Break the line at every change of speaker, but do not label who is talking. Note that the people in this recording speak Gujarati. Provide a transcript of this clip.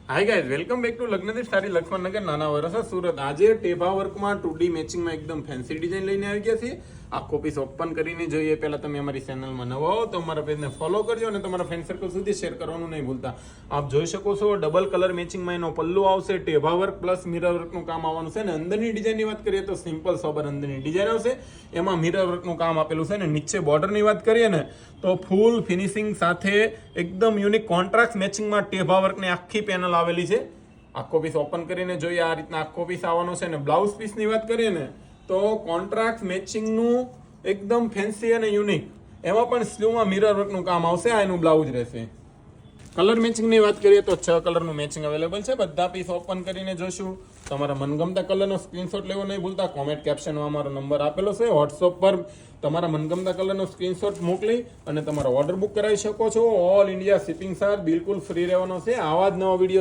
Hi guys, welcome back to લગ્નથી સ્ટારી લક્ષ્મણનગર નાના વરસા સુરત. આજે ટેભા વર્કમાં 2D મેચિંગમાં એકદમ ફેન્સી ડિઝાઇન લઈને આવી ગયા છીએ. આખો પીસ ઓપન કરીને જોઈએ પહેલા તમે અમારી ચેનલમાં નવા હો તો અમારા પેજને ફોલો કરજો અને તમારા ફ્રેન્ડ સર્કલ સુધી શેર કરવાનું નહીં ભૂલતા. આપ જોઈ શકો છો ડબલ કલર મેચિંગમાં એનો પલ્લુ આવશે, ટેભા વર્ક પ્લસ મિરર વર્કનું કામ આવવાનું છે. ને અંદરની ડિઝાઇનની વાત કરીએ તો સિમ્પલ સોબર અંદરની ડિઝાઇન આવશે, એમાં મિરર વર્કનું કામ આપેલું છે. ને નીચે બોર્ડરની વાત કરીએ ને તો ફૂલ ફિનિશિંગ સાથે એકદમ યુનિક કોન્ટ્રાસ્ટ મેચિંગમાં ટેભા વર્કની આખી પેનલ આવેલી છે. આખો પીસ ઓપન કરીને જોઈએ આ રીતના આખો પીસ આવવાનો છે. ને બ્લાઉઝ પીસની વાત કરીએ ને તો કોન્ટ્રાસ્ટ મેચિંગનું એકદમ ફેન્સી અને યુનિક, એમાં પણ સ્લીવમાં મિરર વર્કનું કામ આવશે. આ એનું બ્લાઉઝ રહેશે. કલર મેચિંગની વાત કરીએ તો 6 કલરનું મેચિંગ અવેલેબલ છે. બધા પીસ ઓપન કરીને જોશું. તમારા મનગમતા કલરનો સ્ક્રીનશોટ લેવો નહીં ભૂલતા. કોમેન્ટ કેપ્શનમાં અમારો નંબર આપેલો છે. વોટ્સઅપ પર તમારા મનગમતા કલરનો સ્ક્રીનશોટ મોકલી અને તમારો ઓર્ડર બુક કરાવી શકો છો. ઓલ ઇન્ડિયા શિપિંગ ચાર્જ બિલકુલ ફ્રી રહેવાનો છે. આવા જ નવા વિડીયો